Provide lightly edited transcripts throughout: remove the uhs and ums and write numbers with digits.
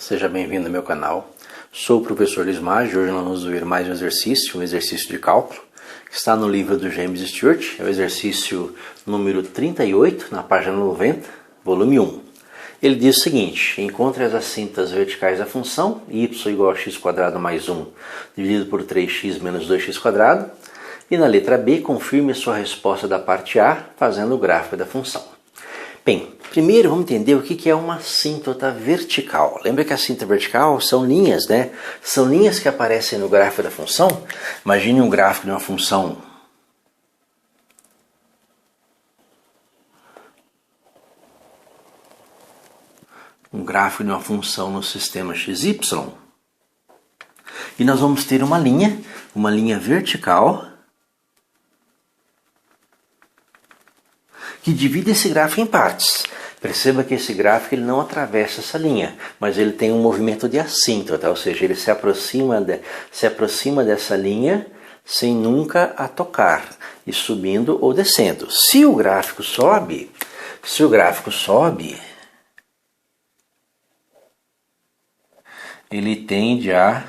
seja bem-vindo ao meu canal. Sou o professor Luiz Maggi. Hoje nós vamos ver mais um exercício de cálculo, que está no livro do James Stewart. É o exercício número 38, na página 90, volume 1. Ele diz o seguinte: encontre as assintas verticais da função y igual a x² mais 1 dividido por 3x menos 2x². E na letra B, confirme sua resposta da parte A, fazendo o gráfico da função. Bem, primeiro vamos entender o que é uma assíntota vertical. Lembra que a assíntota vertical são linhas, né? São linhas que aparecem no gráfico da função. Imagine um gráfico de uma função no sistema XY. E nós vamos ter uma linha vertical que divide esse gráfico em partes. Perceba que esse gráfico ele não atravessa essa linha, mas ele tem um movimento de assíntota, ou seja, ele se aproxima dessa linha sem nunca a tocar, e subindo ou descendo. Se o gráfico sobe, ele tende a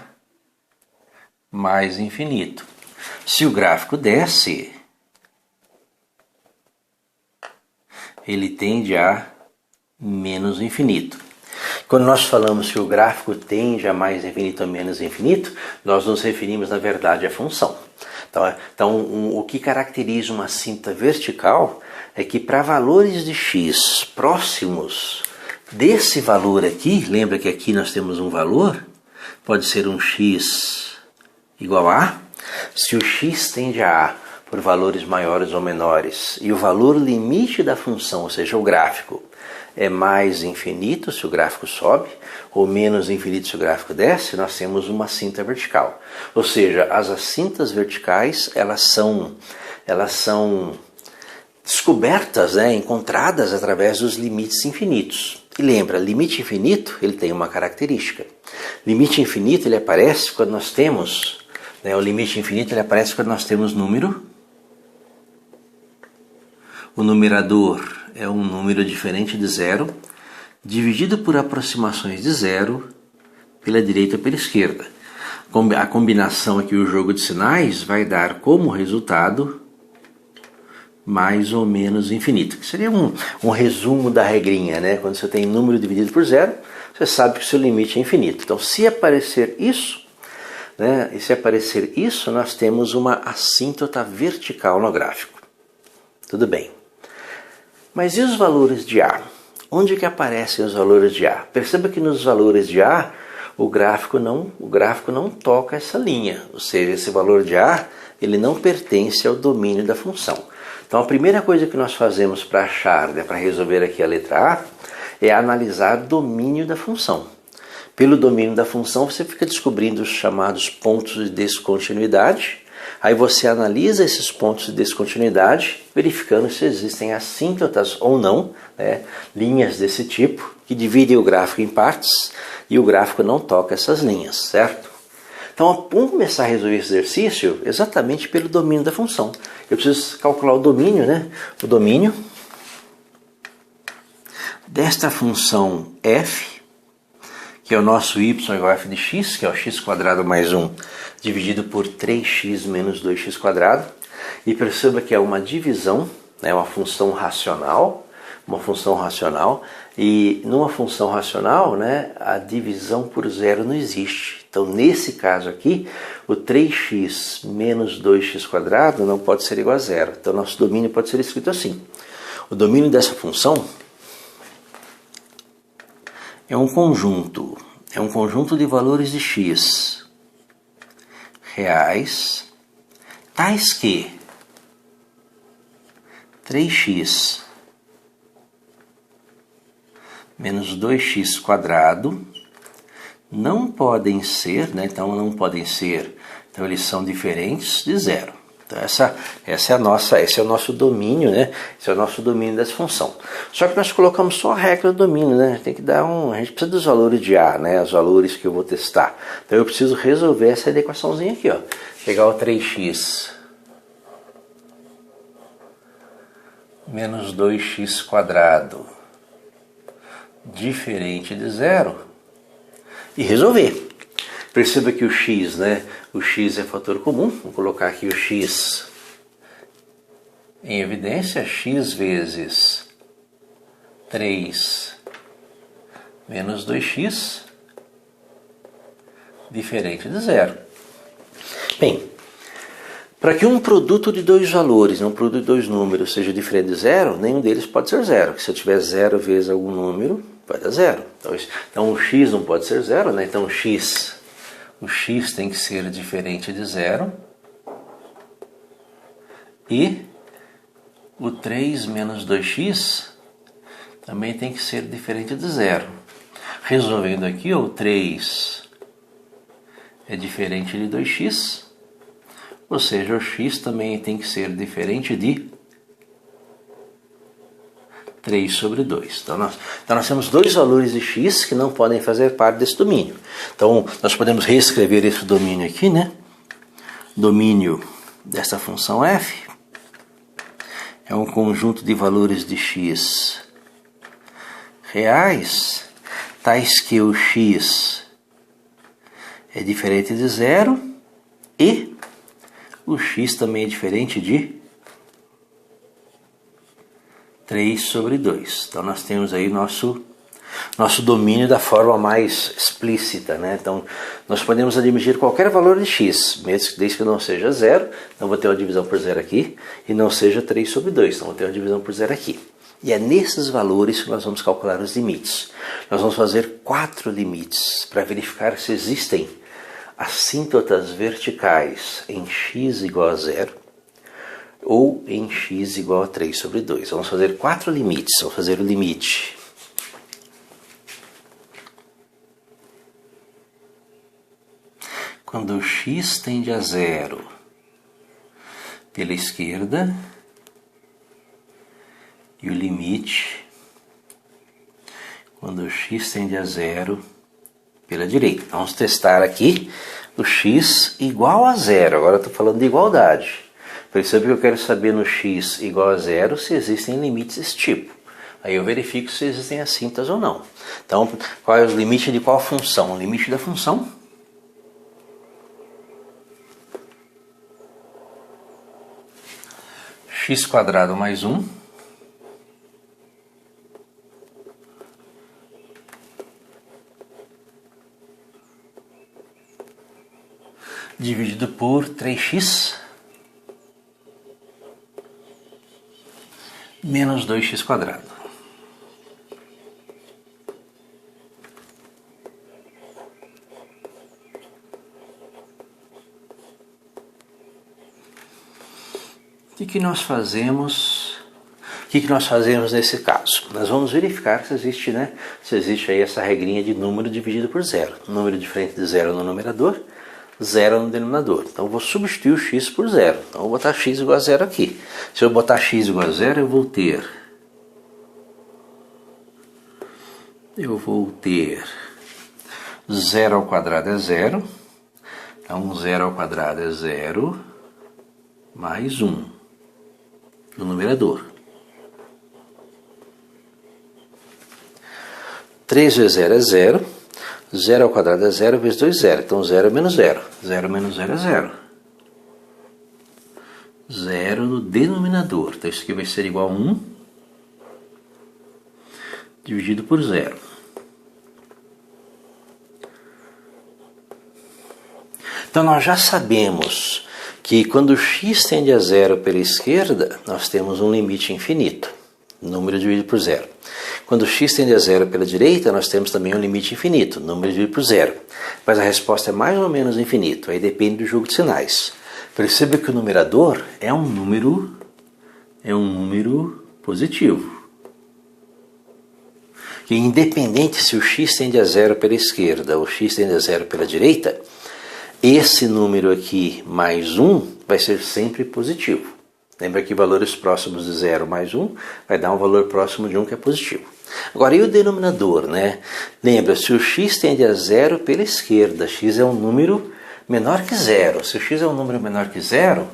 mais infinito. Se o gráfico desce, ele tende a menos infinito. Quando nós falamos que o gráfico tende a mais infinito ou menos infinito, nós nos referimos, na verdade, à função. Então, o que caracteriza uma assíntota vertical é que para valores de x próximos desse valor aqui, lembra que aqui nós temos um valor, pode ser um x igual a, se o x tende a por valores maiores ou menores, e o valor limite da função, ou seja, o gráfico, é mais infinito se o gráfico sobe, ou menos infinito se o gráfico desce, nós temos uma assíntota vertical. Ou seja, as assíntotas verticais, elas são descobertas, encontradas através dos limites infinitos. E lembra, limite infinito, ele tem uma característica. Limite infinito, ele aparece quando nós temos, o limite infinito, ele aparece quando nós temos número. O numerador é um número diferente de zero, dividido por aproximações de zero pela direita ou pela esquerda. A combinação aqui, o jogo de sinais, vai dar como resultado mais ou menos infinito. Que seria um resumo da regrinha, né? Quando você tem número dividido por zero, você sabe que o seu limite é infinito. Então, se aparecer isso, nós temos uma assíntota vertical no gráfico. Tudo bem. Mas e os valores de A? Onde que aparecem os valores de A? Perceba que nos valores de A, o gráfico não toca essa linha. Ou seja, esse valor de A, ele não pertence ao domínio da função. Então, a primeira coisa que nós fazemos para achar, para resolver aqui a letra A, é analisar o domínio da função. Pelo domínio da função, você fica descobrindo os chamados pontos de descontinuidade. Aí você analisa esses pontos de descontinuidade, verificando se existem assíntotas ou não, linhas desse tipo, que dividem o gráfico em partes, e o gráfico não toca essas linhas, certo? Então, vamos começar a resolver esse exercício exatamente pelo domínio da função. Eu preciso calcular o domínio, O domínio desta função f, que é o nosso y igual a f de x, que é o x² mais 1, dividido por 3x menos 2x². E perceba que é uma divisão, uma função racional, e numa função racional, a divisão por zero não existe. Então, nesse caso aqui, o 3x menos 2x² não pode ser igual a zero. Então, nosso domínio pode ser escrito assim. O domínio dessa função é um conjunto de valores de x reais, tais que 3x menos 2x² não podem ser, então eles são diferentes de zero. Então esse é o nosso domínio, Esse é o nosso domínio dessa função. Só que nós colocamos só a regra do domínio, Tem que dar a gente precisa dos valores de A, Os valores que eu vou testar. Então eu preciso resolver essa equaçãozinha aqui, Pegar o 3x menos 2x² diferente de zero, e resolver. Perceba que o x, né? O x é fator comum. Vou colocar aqui o x em evidência. X vezes 3 menos 2x diferente de zero. Bem, para que um produto de dois valores, um produto de dois números, seja diferente de zero, nenhum deles pode ser zero. Porque se eu tiver zero vezes algum número, vai dar zero. Então o x não pode ser zero, né? Então o x tem que ser diferente de zero. E o 3 menos 2x também tem que ser diferente de zero. Resolvendo aqui, o 3 é diferente de 2x, ou seja, o x também tem que ser diferente de 3 sobre 2. Então nós temos dois valores de x que não podem fazer parte desse domínio. Então nós podemos reescrever esse domínio aqui, né? Domínio dessa função f é um conjunto de valores de x reais, tais que o x é diferente de zero e o x também é diferente de 3 sobre 2. Então nós temos aí nosso domínio da forma mais explícita, né? Então nós podemos admitir qualquer valor de x, desde que não seja zero, então vou ter uma divisão por zero aqui, e não seja 3 sobre 2, então vou ter uma divisão por zero aqui. E é nesses valores que nós vamos calcular os limites. Nós vamos fazer 4 limites para verificar se existem assíntotas verticais em x igual a zero ou em x igual a 3 sobre 2. Vamos fazer 4 limites. Vamos fazer o limite quando x tende a zero pela esquerda e o limite quando x tende a zero pela direita. Vamos testar aqui o x igual a zero. Agora estou falando de igualdade. Perceba que eu quero saber no x igual a zero se existem limites desse tipo. Aí eu verifico se existem assíntotas ou não. Então, qual é o limite de qual função? O limite da função x² mais 1 dividido por 3x menos 2x². O que nós fazemos? O que nós fazemos nesse caso? Nós vamos verificar se existe aí essa regrinha de número dividido por zero. Número diferente de zero no numerador, zero no denominador. Então eu vou substituir o x por zero. Então eu vou botar x igual a zero aqui. Se eu botar x igual a zero, eu vou ter 0² é zero. Então 0² é zero mais 1 no numerador. 3 vezes 0 é 0. 0² é 0 vezes 2 é 0. Então 0 menos 0. 0 menos 0 é 0. 0 no denominador. Então isso aqui vai ser igual a 1 dividido por 0. Então nós já sabemos que quando x tende a zero pela esquerda, nós temos um limite infinito, número dividido por zero. Quando x tende a zero pela direita, nós temos também um limite infinito, número dividido por zero. Mas a resposta é mais ou menos infinito, aí depende do jogo de sinais. Perceba que o numerador é um número positivo. Que independente se o x tende a zero pela esquerda ou x tende a zero pela direita, esse número aqui mais 1 vai ser sempre positivo. Lembra que valores próximos de 0 mais 1 vai dar um valor próximo de 1 que é positivo. Agora, e o denominador, né? Lembra, se o x tende a zero pela esquerda, x é um número menor que zero. Se o x é um número menor que zero,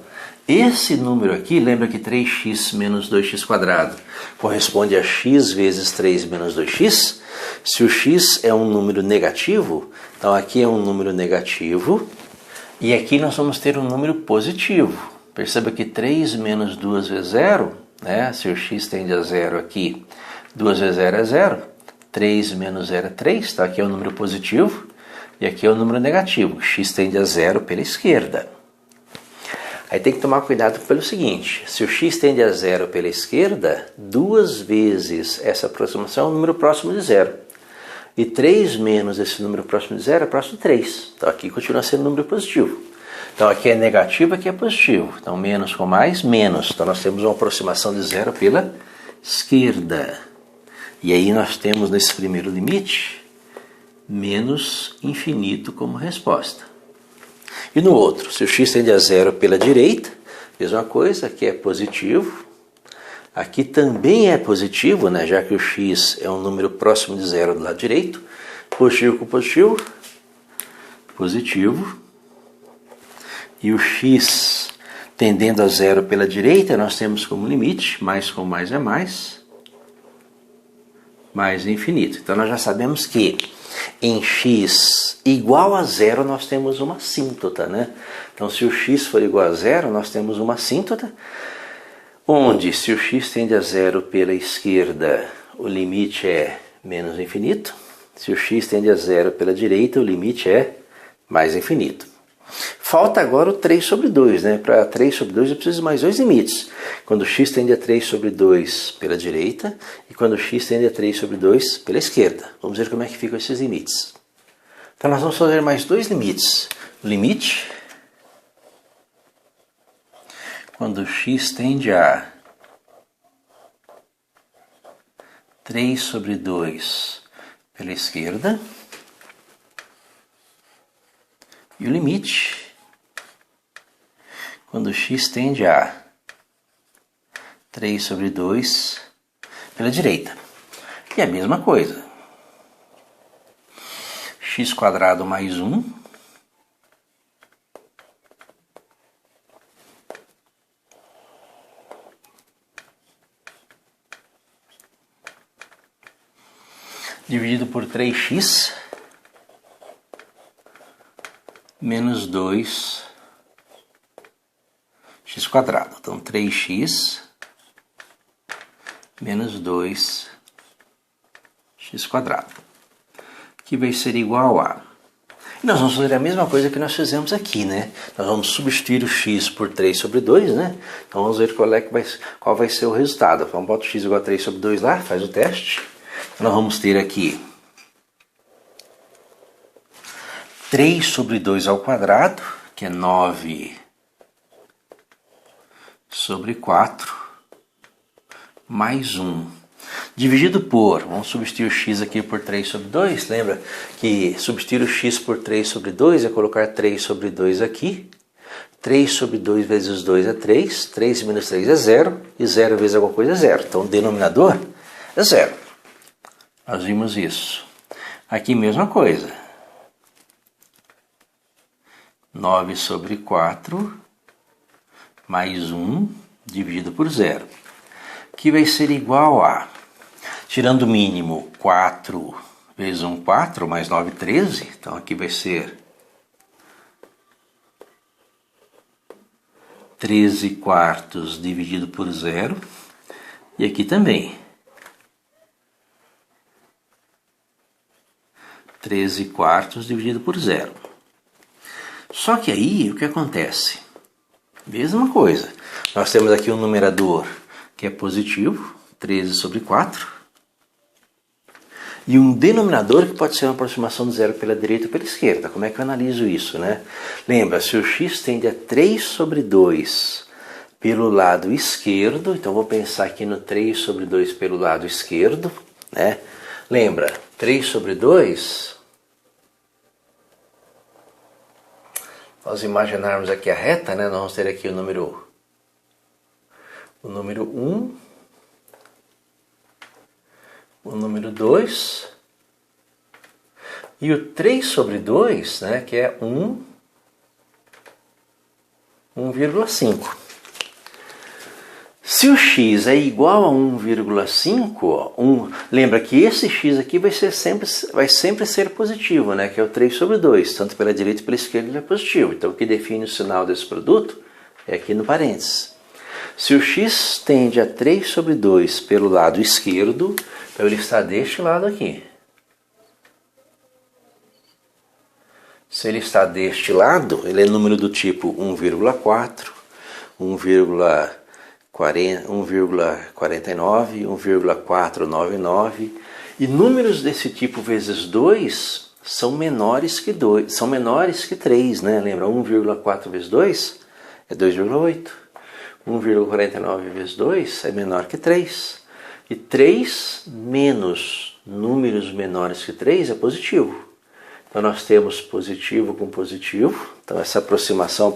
Esse número aqui, lembra que 3x menos 2x² corresponde a x vezes 3 menos 2x? Se o x é um número negativo, então aqui é um número negativo e aqui nós vamos ter um número positivo. Perceba que 3 menos 2 vezes 0, né? Se o x tende a 0 aqui, 2 vezes 0 é 0, 3 menos 0 é 3, então aqui é um número positivo e aqui é um número negativo, x tende a 0 pela esquerda. Aí tem que tomar cuidado pelo seguinte, se o x tende a 0 pela esquerda, 2 vezes essa aproximação é um número próximo de 0. E 3 menos esse número próximo de 0 é próximo de 3. Então aqui continua sendo um número positivo. Então aqui é negativo, aqui é positivo. Então menos com mais, menos. Então nós temos uma aproximação de 0 pela esquerda. E aí nós temos nesse primeiro limite, menos infinito como resposta. E no outro, se o x tende a 0 pela direita, mesma coisa, aqui é positivo. Aqui também é positivo, né, já que o x é um número próximo de 0 do lado direito. Positivo com positivo, positivo. E o x tendendo a 0 pela direita, nós temos como limite, mais com mais é mais infinito. Então nós já sabemos que em x igual a 0 nós temos uma assíntota, né? Então se o x for igual a 0 nós temos uma assíntota, onde se o x tende a 0 pela esquerda o limite é menos infinito, se o x tende a 0 pela direita o limite é mais infinito. Falta agora o 3 sobre 2, né? Para 3 sobre 2 eu preciso de mais dois limites. Quando x tende a 3 sobre 2 pela direita e quando x tende a 3 sobre 2 pela esquerda. Vamos ver como é que ficam esses limites. Então nós vamos fazer mais dois limites. O limite quando x tende a 3 sobre 2 pela esquerda e o limite quando x tende a 3 sobre 2 pela direita. E a mesma coisa. X² mais 1 dividido por 3x menos 2x². Então 3x menos 2x², que vai ser igual a... E nós vamos fazer a mesma coisa que nós fizemos aqui, né? Nós vamos substituir o x por 3 sobre 2, né? Então vamos ver qual vai ser o resultado. Então bota o x igual a 3 sobre 2 lá, faz o teste. Então, nós vamos ter aqui 3 sobre 2 ao quadrado, que é 9 sobre 4, mais 1, dividido por, vamos substituir o x aqui por 3 sobre 2, lembra que substituir o x por 3 sobre 2 é colocar 3 sobre 2 aqui, 3 sobre 2 vezes 2 é 3, 3 menos 3 é 0, e 0 vezes alguma coisa é 0, então o denominador é 0. Nós vimos isso. Aqui mesma coisa. 9 sobre 4 mais 1 dividido por 0, que vai ser igual a, tirando o mínimo, 4 vezes 1, 4, mais 9, 13. Então aqui vai ser 13 quartos dividido por 0. E aqui também 13 quartos dividido por 0. Só que aí o que acontece? Mesma coisa. Nós temos aqui um numerador que é positivo, 13 sobre 4. E um denominador que pode ser uma aproximação de 0 pela direita ou pela esquerda. Como é que eu analiso isso, né? Lembra, se o x tende a 3 sobre 2 pelo lado esquerdo, então vou pensar aqui no 3 sobre 2 pelo lado esquerdo, né? Lembra, 3 sobre 2... Nós imaginarmos aqui a reta, né? Nós vamos ter aqui o número 1, o número 2 e o 3 sobre 2, né? Que é 1,5. Se o x é igual a 1,5, lembra que esse x aqui vai sempre ser positivo, né? Que é o 3 sobre 2, tanto pela direita e pela esquerda ele é positivo. Então o que define o sinal desse produto é aqui no parênteses. Se o x tende a 3 sobre 2 pelo lado esquerdo, então ele está deste lado aqui. Se ele está deste lado, ele é número do tipo 1,4, 1,49, 1,499, e números desse tipo vezes 2 são menores que 3, né? Lembra, 1,4 vezes 2 é 2,8. 1,49 vezes 2 é menor que 3. E 3 menos números menores que 3 é positivo. Então nós temos positivo com positivo. Então essa aproximação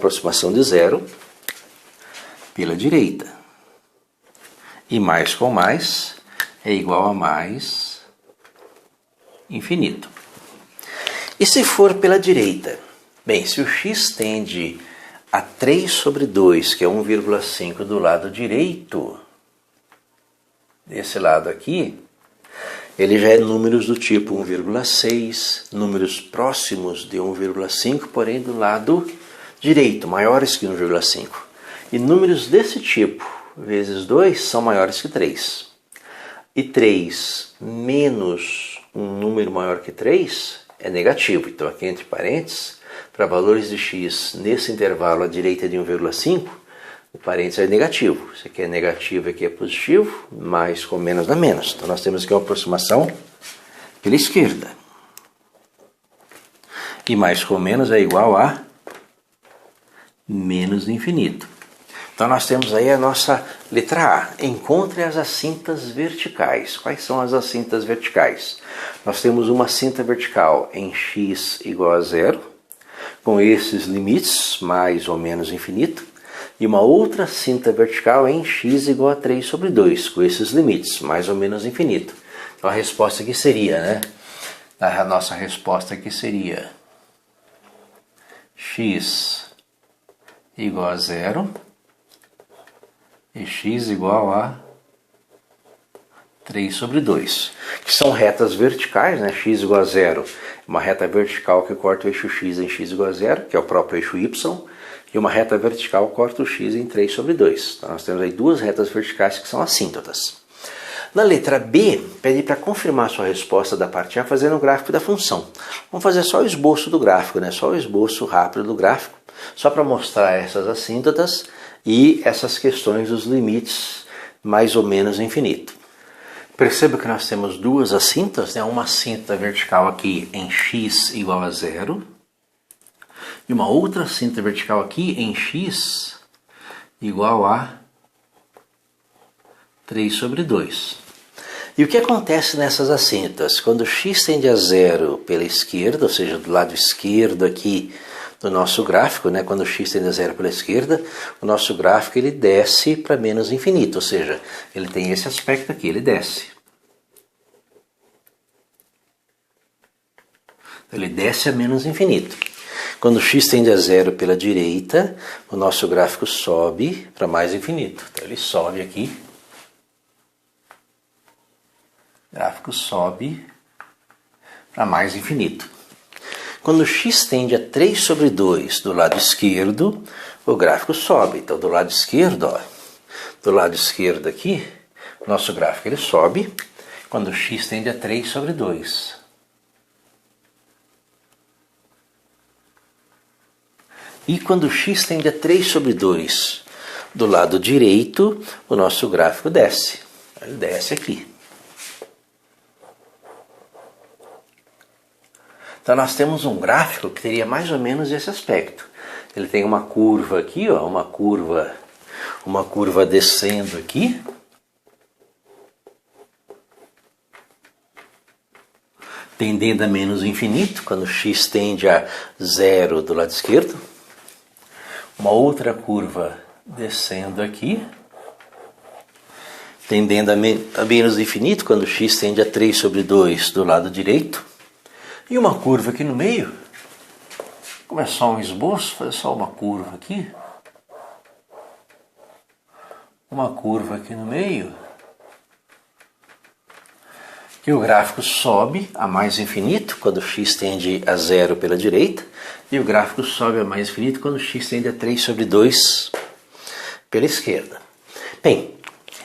de zero pela direita. E mais com mais é igual a mais infinito. E se for pela direita? Bem, se o x tende a 3 sobre 2, que é 1,5 do lado direito, desse lado aqui, ele já é números do tipo 1,6, números próximos de 1,5, porém do lado direito, maiores que 1,5. E números desse tipo, vezes 2, são maiores que 3. E 3 menos um número maior que 3 é negativo. Então aqui entre parênteses, para valores de x nesse intervalo à direita de 1,5, o parênteses é negativo. Isso aqui é negativo, aqui é positivo, mais com menos dá menos. Então nós temos aqui uma aproximação pela esquerda. E mais com menos é igual a menos infinito. Então nós temos aí a nossa letra A. Encontre as assintas verticais. Quais são as assintas verticais? Nós temos uma cinta vertical em x igual a 0, com esses limites, mais ou menos infinito, e uma outra cinta vertical em x igual a 3 sobre 2, com esses limites, mais ou menos infinito. Então a resposta aqui seria, né? A nossa resposta aqui seria x igual a 0 e x igual a 3 sobre 2, que são retas verticais, né? X igual a 0, uma reta vertical que corta o eixo x em x igual a 0, que é o próprio eixo y, e uma reta vertical corta o x em 3 sobre 2. Então nós temos aí duas retas verticais que são assíntotas. Na letra B, pede para confirmar sua resposta da parte A fazendo o gráfico da função. Vamos fazer só o esboço do gráfico, né? Só o esboço rápido do gráfico, só para mostrar essas assíntotas e essas questões dos limites mais ou menos infinito. Perceba que nós temos duas assíntotas, né? Uma assíntota vertical aqui em x igual a 0 e uma outra assíntota vertical aqui em x igual a 3 sobre 2. E o que acontece nessas assíntotas? Quando x tende a 0 pela esquerda, ou seja, do lado esquerdo aqui do nosso gráfico, né? Quando x tende a 0 pela esquerda, o nosso gráfico ele desce para menos infinito, ou seja, ele tem esse aspecto aqui, ele desce. Ele desce a menos infinito. Quando x tende a 0 pela direita, o nosso gráfico sobe para mais infinito. Então ele sobe aqui. O gráfico sobe para mais infinito. Quando x tende a 3 sobre 2 do lado esquerdo, o gráfico sobe. Então do lado esquerdo, ó, do lado esquerdo aqui, o nosso gráfico ele sobe quando x tende a 3 sobre 2. E quando x tende a 3 sobre 2 do lado direito, o nosso gráfico desce. Ele desce aqui. Então nós temos um gráfico que teria mais ou menos esse aspecto. Ele tem uma curva aqui, ó, uma curva descendo aqui. Tendendo a menos infinito, quando x tende a 0 do lado esquerdo. Uma outra curva descendo aqui, tendendo a menos infinito, quando x tende a 3 sobre 2 do lado direito. E uma curva aqui no meio, como é só um esboço, fazer só uma curva aqui. uma curva aqui no meio, e o gráfico sobe a mais infinito quando x tende a 0 pela direita, e o gráfico sobe a mais infinito quando x tende a 3 sobre 2 pela esquerda. Bem,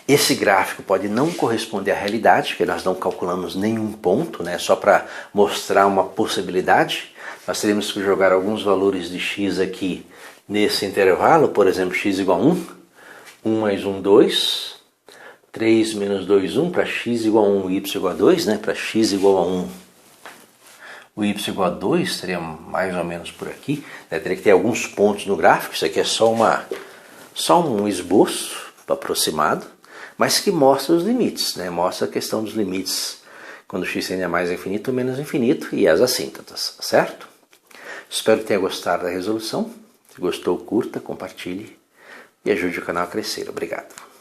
esse gráfico pode não corresponder à realidade, porque nós não calculamos nenhum ponto, né? Só para mostrar uma possibilidade. Nós teremos que jogar alguns valores de x aqui nesse intervalo, por exemplo, x igual a 1, 1 mais 1, 2, 3 menos 2, 1, para x igual a 1, y igual a 2, né? Para x igual a 1, o y igual a 2, seria mais ou menos por aqui, né? Teria que ter alguns pontos no gráfico, isso aqui é só um esboço aproximado, mas que mostra os limites, né? Mostra a questão dos limites quando x tende a mais infinito ou menos infinito e as assíntotas, certo? Espero que tenha gostado da resolução. Se gostou, curta, compartilhe e ajude o canal a crescer. Obrigado.